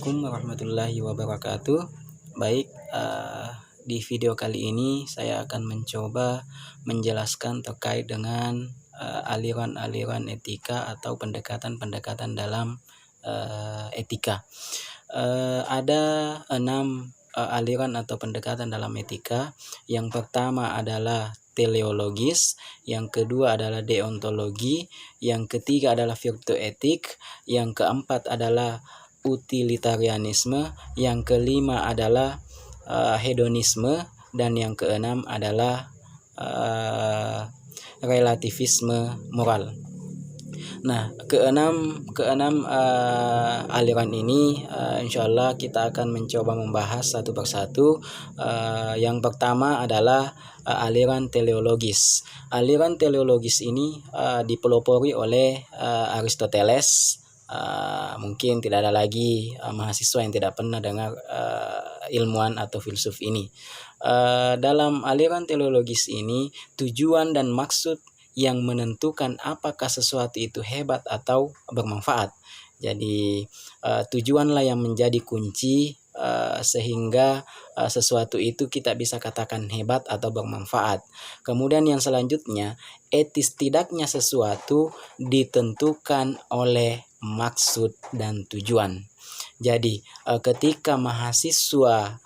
Assalamualaikum warahmatullahi wabarakatuh. Baik, di video kali ini saya akan mencoba menjelaskan terkait dengan aliran-aliran etika atau pendekatan-pendekatan dalam etika. Ada 6 aliran atau pendekatan dalam etika. Yang pertama adalah teleologis, yang kedua adalah deontologi, yang ketiga adalah virtue etik, yang keempat adalah utilitarianisme, yang kelima adalah hedonisme, dan yang keenam adalah relativisme moral. Nah, keenam aliran ini insyaallah kita akan mencoba membahas satu persatu. Yang pertama adalah aliran teleologis. Aliran teleologis ini dipelopori oleh Aristoteles. Mungkin tidak ada lagi mahasiswa yang tidak pernah dengar ilmuwan atau filsuf ini. Dalam aliran teleologis ini, tujuan dan maksud yang menentukan apakah sesuatu itu hebat atau bermanfaat. Jadi tujuanlah yang menjadi kunci sehingga sesuatu itu kita bisa katakan hebat atau bermanfaat. Kemudian yang selanjutnya, etis tidaknya sesuatu ditentukan oleh maksud dan tujuan. Jadi ketika mahasiswa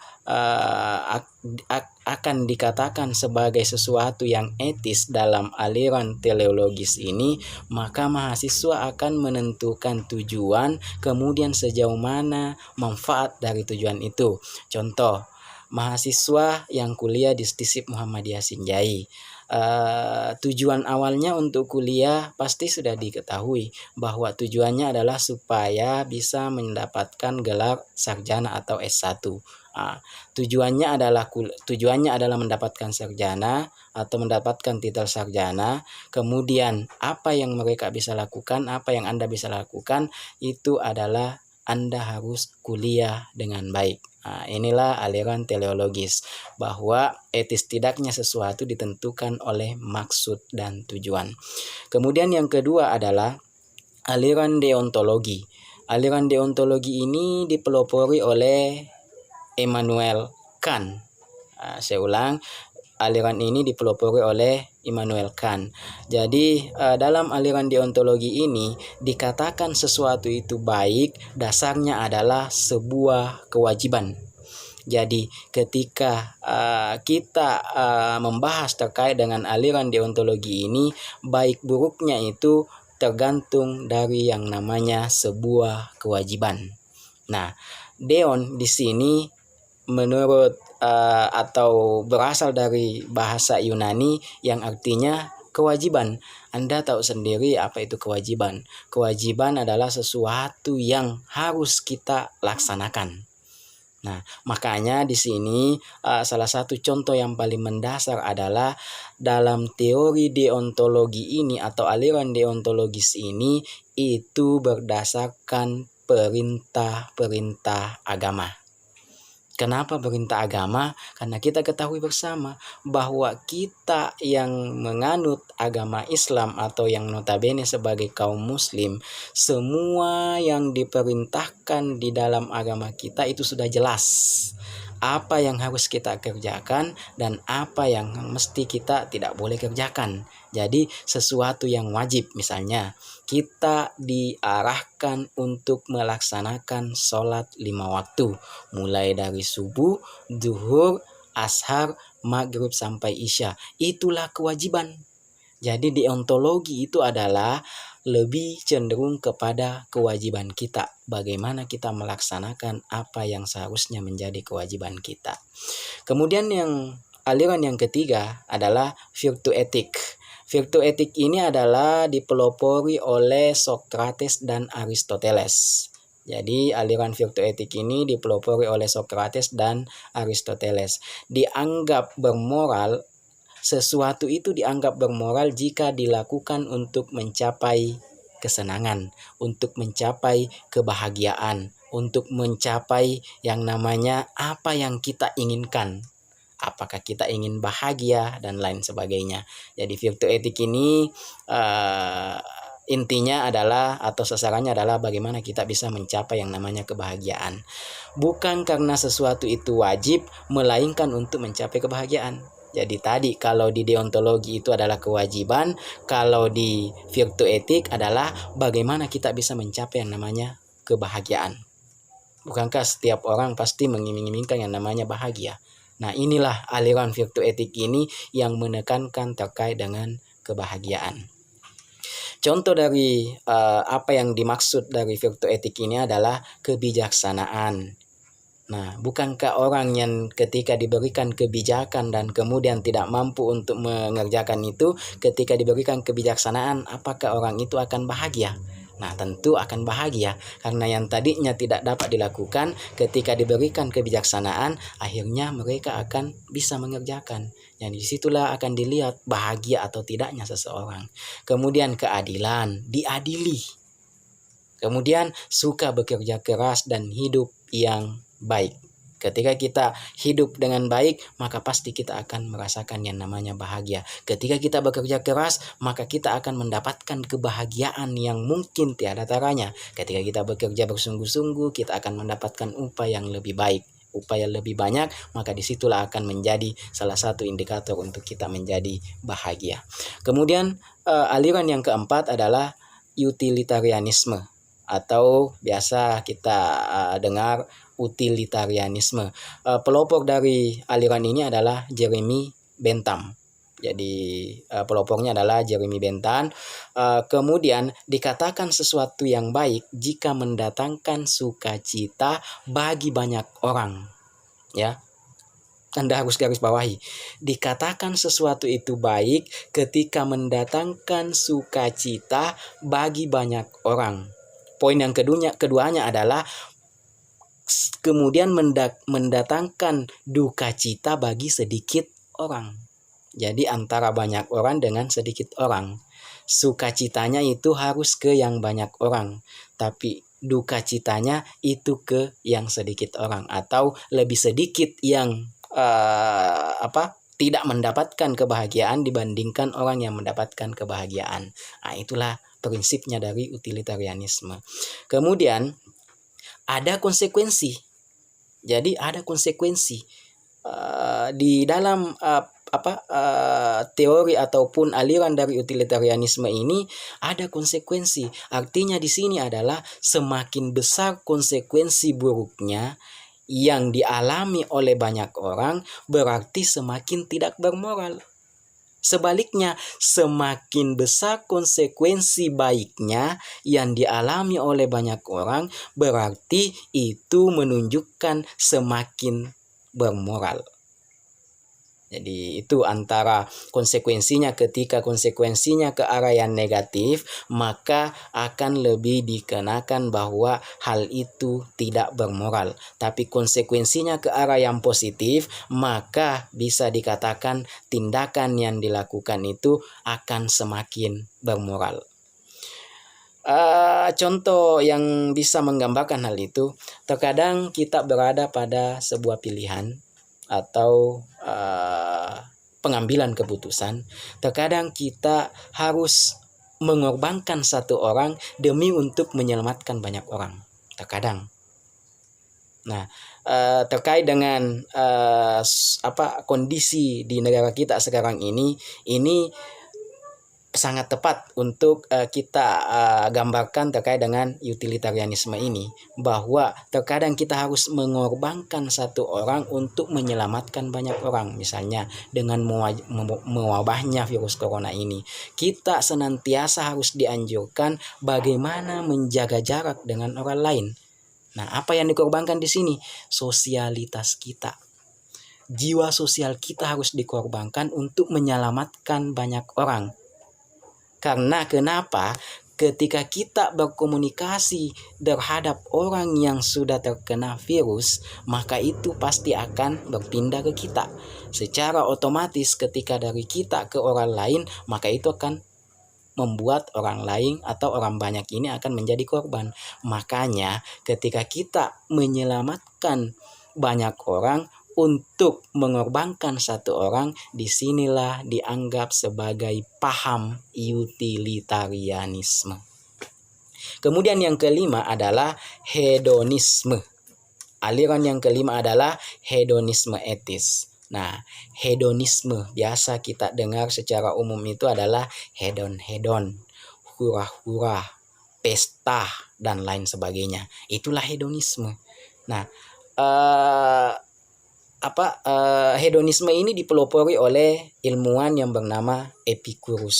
akan dikatakan sebagai sesuatu yang etis dalam aliran teleologis ini, maka mahasiswa akan menentukan tujuan, kemudian sejauh mana manfaat dari tujuan itu. Contoh, mahasiswa yang kuliah di STISIP Muhammadiyah Sinjai. Tujuan awalnya untuk kuliah pasti sudah diketahui bahwa tujuannya adalah supaya bisa mendapatkan gelar sarjana atau S1. Tujuannya adalah mendapatkan sarjana atau mendapatkan titel sarjana. Kemudian apa yang mereka bisa lakukan, apa yang Anda bisa lakukan, itu adalah Anda harus kuliah dengan baik. Inilah aliran teleologis, bahwa etis tidaknya sesuatu ditentukan oleh maksud dan tujuan. Kemudian yang kedua adalah aliran deontologi. Aliran deontologi ini dipelopori oleh Immanuel Kant. Saya ulang, aliran ini dipelopori oleh Immanuel Kant. Jadi dalam aliran deontologi ini dikatakan sesuatu itu baik, dasarnya adalah sebuah kewajiban. Jadi ketika kita membahas terkait dengan aliran deontologi ini, baik buruknya itu tergantung dari yang namanya sebuah kewajiban. Nah, deon di sini menurut atau berasal dari bahasa Yunani yang artinya kewajiban. Anda tahu sendiri apa itu kewajiban. Kewajiban adalah sesuatu yang harus kita laksanakan. Nah, makanya di sini salah satu contoh yang paling mendasar adalah dalam teori deontologi ini atau aliran deontologis ini itu berdasarkan perintah-perintah agama. Kenapa perintah agama? Karena kita ketahui bersama bahwa kita yang menganut agama Islam atau yang notabene sebagai kaum muslim, semua yang diperintahkan di dalam agama kita itu sudah jelas. Apa yang harus kita kerjakan dan apa yang mesti kita tidak boleh kerjakan. Jadi sesuatu yang wajib, misalnya kita diarahkan untuk melaksanakan sholat 5 waktu, mulai dari subuh, zuhur, ashar, maghrib sampai isya. Itulah kewajiban. Jadi deontologi itu adalah lebih cenderung kepada kewajiban kita. Bagaimana kita melaksanakan apa yang seharusnya menjadi kewajiban kita. Kemudian aliran yang ketiga adalah virtue etik. Virtue etik ini adalah dipelopori oleh Socrates dan Aristoteles. Jadi aliran virtue etik ini dipelopori oleh Socrates dan Aristoteles. Sesuatu itu dianggap bermoral jika dilakukan untuk mencapai kesenangan, untuk mencapai kebahagiaan, untuk mencapai yang namanya apa yang kita inginkan. Apakah kita ingin bahagia dan lain sebagainya. Jadi virtue etik ini intinya adalah atau sasarannya adalah bagaimana kita bisa mencapai yang namanya kebahagiaan. Bukan karena sesuatu itu wajib, melainkan untuk mencapai kebahagiaan. Jadi tadi kalau di deontologi itu adalah kewajiban, kalau di virtu etik adalah bagaimana kita bisa mencapai yang namanya kebahagiaan. Bukankah setiap orang pasti mengiming-imingkan yang namanya bahagia? Nah, inilah aliran virtu etik ini yang menekankan terkait dengan kebahagiaan. Contoh dari apa yang dimaksud dari virtu etik ini adalah kebijaksanaan. Nah, bukankah orang yang ketika diberikan kebijakan dan kemudian tidak mampu untuk mengerjakan itu, ketika diberikan kebijaksanaan, apakah orang itu akan bahagia? Nah, tentu akan bahagia, karena yang tadinya tidak dapat dilakukan ketika diberikan kebijaksanaan, akhirnya mereka akan bisa mengerjakan. Dan disitulah akan dilihat bahagia atau tidaknya seseorang. Kemudian keadilan, diadili. Kemudian suka bekerja keras dan hidup yang baik. Ketika kita hidup dengan baik, maka pasti kita akan merasakan yang namanya bahagia. Ketika kita bekerja keras, maka kita akan mendapatkan kebahagiaan yang mungkin tiada taranya. Ketika kita bekerja bersungguh-sungguh, kita akan mendapatkan upah yang lebih baik, upah yang lebih banyak, maka disitulah akan menjadi salah satu indikator untuk kita menjadi bahagia. Kemudian aliran yang keempat adalah utilitarianisme, atau biasa kita dengar utilitarianisme. Pelopor dari aliran ini adalah Jeremy Bentham. Jadi pelopornya adalah Jeremy Bentham. Kemudian dikatakan sesuatu yang baik jika mendatangkan sukacita bagi banyak orang. Ya, Anda harus garis bawahi. Dikatakan sesuatu itu baik ketika mendatangkan sukacita bagi banyak orang. Poin yang keduanya adalah kemudian mendatangkan duka cita bagi sedikit orang. Jadi antara banyak orang dengan sedikit orang. Sukacitanya itu harus ke yang banyak orang, tapi duka citanya itu ke yang sedikit orang, atau lebih sedikit yang tidak mendapatkan kebahagiaan dibandingkan orang yang mendapatkan kebahagiaan. Nah, itulah prinsipnya dari utilitarianisme. Kemudian ada konsekuensi. Jadi ada konsekuensi di dalam teori ataupun aliran dari utilitarianisme ini ada konsekuensi. Artinya di sini adalah semakin besar konsekuensi buruknya yang dialami oleh banyak orang, berarti semakin tidak bermoral. Sebaliknya, semakin besar konsekuensi baiknya yang dialami oleh banyak orang, berarti itu menunjukkan semakin bermoral. Jadi itu antara konsekuensinya. Ketika konsekuensinya ke arah yang negatif, maka akan lebih dikenakan bahwa hal itu tidak bermoral. Tapi konsekuensinya ke arah yang positif, maka bisa dikatakan tindakan yang dilakukan itu akan semakin bermoral. Contoh yang bisa menggambarkan hal itu, terkadang kita berada pada sebuah pilihan atau pengambilan keputusan. Terkadang kita harus mengorbankan satu orang demi untuk menyelamatkan banyak orang. Terkadang. Nah, terkait dengan kondisi di negara kita sekarang ini sangat tepat untuk kita gambarkan terkait dengan utilitarianisme ini, bahwa terkadang kita harus mengorbankan satu orang untuk menyelamatkan banyak orang. Misalnya dengan mewabahnya virus corona ini, kita senantiasa harus dianjurkan bagaimana menjaga jarak dengan orang lain. Nah, apa yang dikorbankan di sini? Sosialitas kita. Jiwa sosial kita harus dikorbankan untuk menyelamatkan banyak orang. Karena kenapa? Ketika kita berkomunikasi terhadap orang yang sudah terkena virus, maka itu pasti akan berpindah ke kita. Secara otomatis ketika dari kita ke orang lain, maka itu akan membuat orang lain atau orang banyak ini akan menjadi korban. Makanya ketika kita menyelamatkan banyak orang, untuk mengorbankan satu orang, disinilah dianggap sebagai paham utilitarianisme. Kemudian yang kelima adalah hedonisme. Aliran yang kelima adalah hedonisme etis. Nah, hedonisme biasa kita dengar secara umum itu adalah hedon-hedon, hura-hura, pesta, dan lain sebagainya. Itulah hedonisme. Nah, hedonisme ini dipelopori oleh ilmuwan yang bernama Epicurus,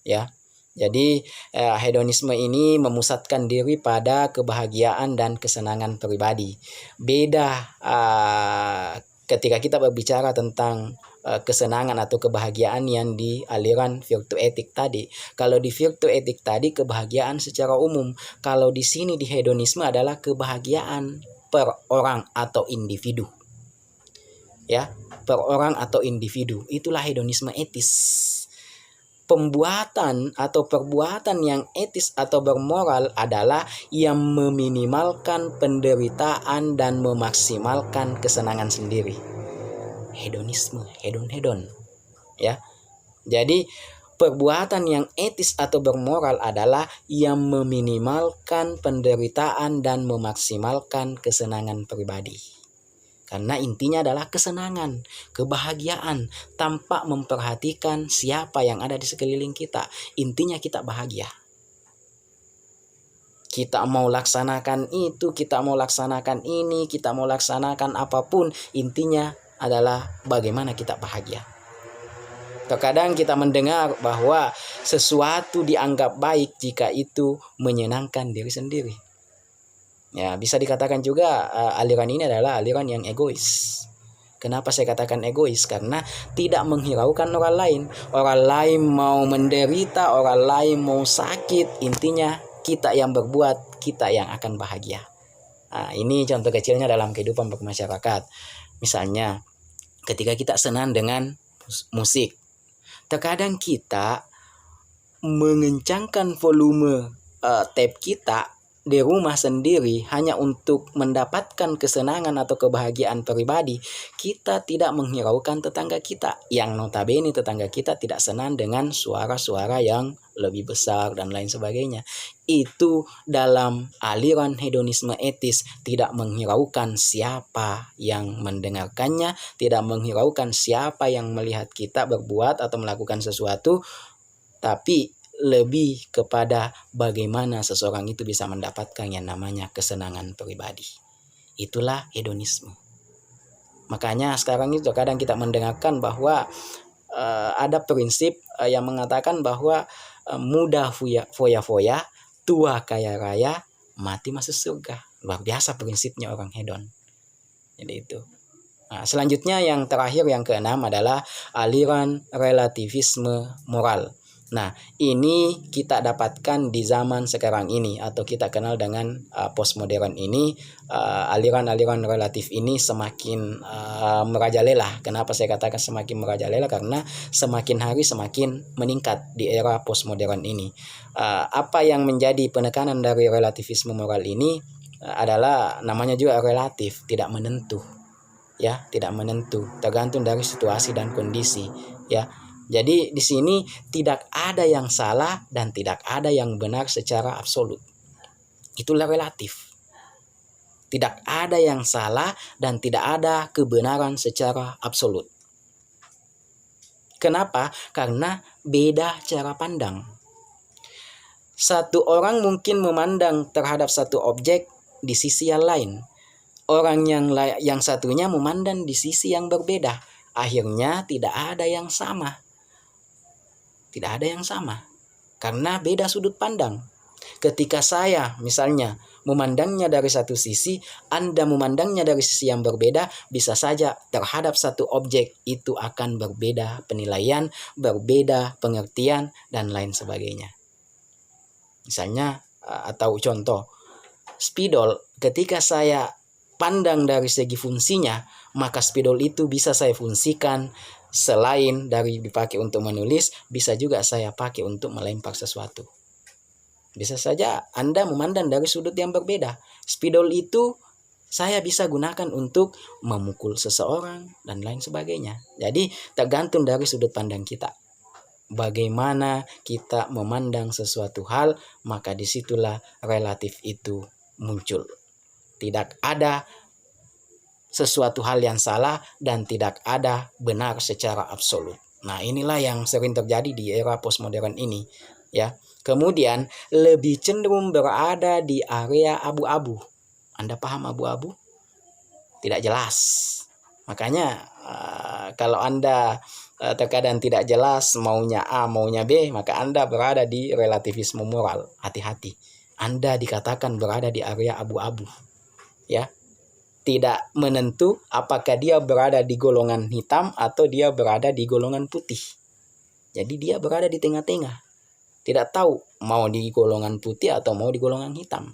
ya. Jadi hedonisme ini memusatkan diri pada kebahagiaan dan kesenangan pribadi. Beda ketika kita berbicara tentang kesenangan atau kebahagiaan yang di aliran virtu etik tadi. Kalau di virtu etik tadi kebahagiaan secara umum. Kalau di sini di hedonisme adalah kebahagiaan per orang atau individu. Ya, per orang atau individu. Itulah hedonisme etis. Pembuatan atau perbuatan yang etis atau bermoral adalah yang meminimalkan penderitaan dan memaksimalkan kesenangan sendiri. Hedonisme, hedon-hedon. Ya. Jadi perbuatan yang etis atau bermoral adalah yang meminimalkan penderitaan dan memaksimalkan kesenangan pribadi. Karena intinya adalah kesenangan, kebahagiaan, tanpa memperhatikan siapa yang ada di sekeliling kita. Intinya kita bahagia. Kita mau laksanakan itu, kita mau laksanakan ini, kita mau laksanakan apapun. Intinya adalah bagaimana kita bahagia. Terkadang kita mendengar bahwa sesuatu dianggap baik jika itu menyenangkan diri sendiri. Ya, bisa dikatakan juga aliran ini adalah aliran yang egois. Kenapa saya katakan egois? Karena tidak menghiraukan orang lain. Orang lain mau menderita, orang lain mau sakit, intinya kita yang berbuat, kita yang akan bahagia. Nah, ini contoh kecilnya dalam kehidupan bermasyarakat. Misalnya, ketika kita senang dengan musik, terkadang kita mengencangkan volume tape kita di rumah sendiri hanya untuk mendapatkan kesenangan atau kebahagiaan pribadi. Kita tidak menghiraukan tetangga kita, yang notabene tetangga kita tidak senang dengan suara-suara yang lebih besar dan lain sebagainya. Itu dalam aliran hedonisme etis, tidak menghiraukan siapa yang mendengarkannya, tidak menghiraukan siapa yang melihat kita berbuat atau melakukan sesuatu, tapi lebih kepada bagaimana seseorang itu bisa mendapatkan yang namanya kesenangan pribadi. Itulah hedonisme. Makanya sekarang itu kadang kita mendengarkan bahwa ada prinsip yang mengatakan bahwa muda foya-foya, tua kaya raya, mati masuk surga. Luar biasa prinsipnya orang hedon. Jadi itu. Nah, selanjutnya yang terakhir, yang keenam adalah aliran relativisme moral. Nah, ini kita dapatkan di zaman sekarang ini atau kita kenal dengan postmodern ini. Aliran-aliran relatif ini semakin merajalela. Kenapa saya katakan semakin merajalela? Karena semakin hari semakin meningkat di era postmodern ini. Apa yang menjadi penekanan dari relativisme moral ini adalah namanya juga relatif, tidak menentu. Ya, tidak menentu, tergantung dari situasi dan kondisi, ya. Jadi di sini tidak ada yang salah dan tidak ada yang benar secara absolut. Itulah relatif. Tidak ada yang salah dan tidak ada kebenaran secara absolut. Kenapa? Karena beda cara pandang. Satu orang mungkin memandang terhadap satu objek di sisi yang lain. Orang yang satunya memandang di sisi yang berbeda. Akhirnya tidak ada yang sama. Tidak ada yang sama. Karena beda sudut pandang. Ketika saya misalnya memandangnya dari satu sisi, Anda memandangnya dari sisi yang berbeda, bisa saja terhadap satu objek itu akan berbeda penilaian, berbeda pengertian, dan lain sebagainya. Misalnya, atau contoh, spidol, ketika saya pandang dari segi fungsinya, maka spidol itu bisa saya fungsikan selain dari dipakai untuk menulis, bisa juga saya pakai untuk melempar sesuatu. Bisa saja Anda memandang dari sudut yang berbeda. Spidol itu Saya bisa gunakan untuk memukul seseorang dan lain sebagainya. Jadi tergantung dari sudut pandang kita. Bagaimana kita memandang sesuatu hal, maka disitulah relatif itu muncul. Tidak ada sesuatu hal yang salah dan tidak ada benar secara absolut. Nah, inilah yang sering terjadi di era postmodern ini, ya. Kemudian lebih cenderung berada di area abu-abu. Anda paham abu-abu? Tidak jelas. Makanya kalau Anda terkadang tidak jelas maunya A, maunya B, maka Anda berada di relativisme moral. Hati-hati. Anda dikatakan berada di area abu-abu. Ya. Tidak menentu apakah dia berada di golongan hitam atau dia berada di golongan putih. Jadi dia berada di tengah-tengah. Tidak tahu mau di golongan putih atau mau di golongan hitam.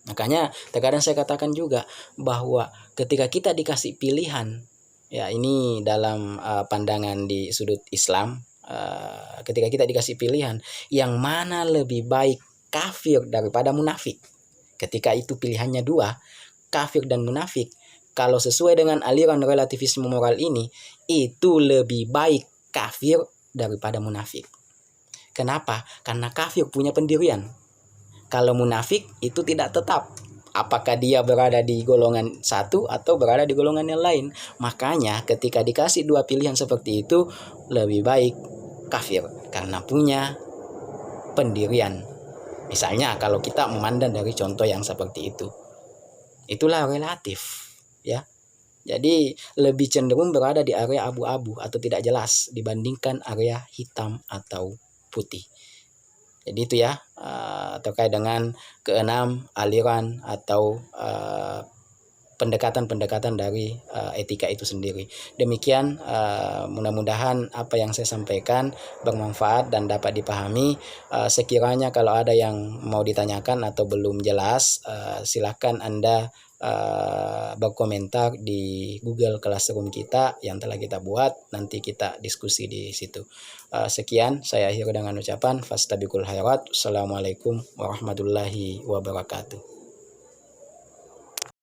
Makanya terkadang saya katakan juga bahwa ketika kita dikasih pilihan, ya ini dalam pandangan di sudut Islam, ketika kita dikasih pilihan yang mana lebih baik kafir daripada munafik. Ketika itu pilihannya dua, kafir dan munafik. Kalau sesuai dengan aliran relativisme moral ini, itu lebih baik kafir daripada munafik. Kenapa? Karena kafir punya pendirian. Kalau munafik itu tidak tetap. Apakah dia berada di golongan satu atau berada di golongan yang lain. Makanya ketika dikasih dua pilihan seperti itu, lebih baik kafir. Karena punya pendirian. Misalnya kalau kita memandang dari contoh yang seperti itu. Itulah relatif. Ya. Jadi lebih cenderung berada di area abu-abu atau tidak jelas dibandingkan area hitam atau putih. Jadi itu ya terkait dengan keenam aliran atau pendekatan-pendekatan dari etika itu sendiri. Demikian mudah-mudahan apa yang saya sampaikan bermanfaat dan dapat dipahami. Sekiranya kalau ada yang mau ditanyakan atau belum jelas, silakan Anda berkomentar di Google Classroom kita yang telah kita buat, nanti kita diskusi di situ. Sekian, saya akhiri dengan ucapan fastabiqul khairat. Assalamualaikum warahmatullahi wabarakatuh.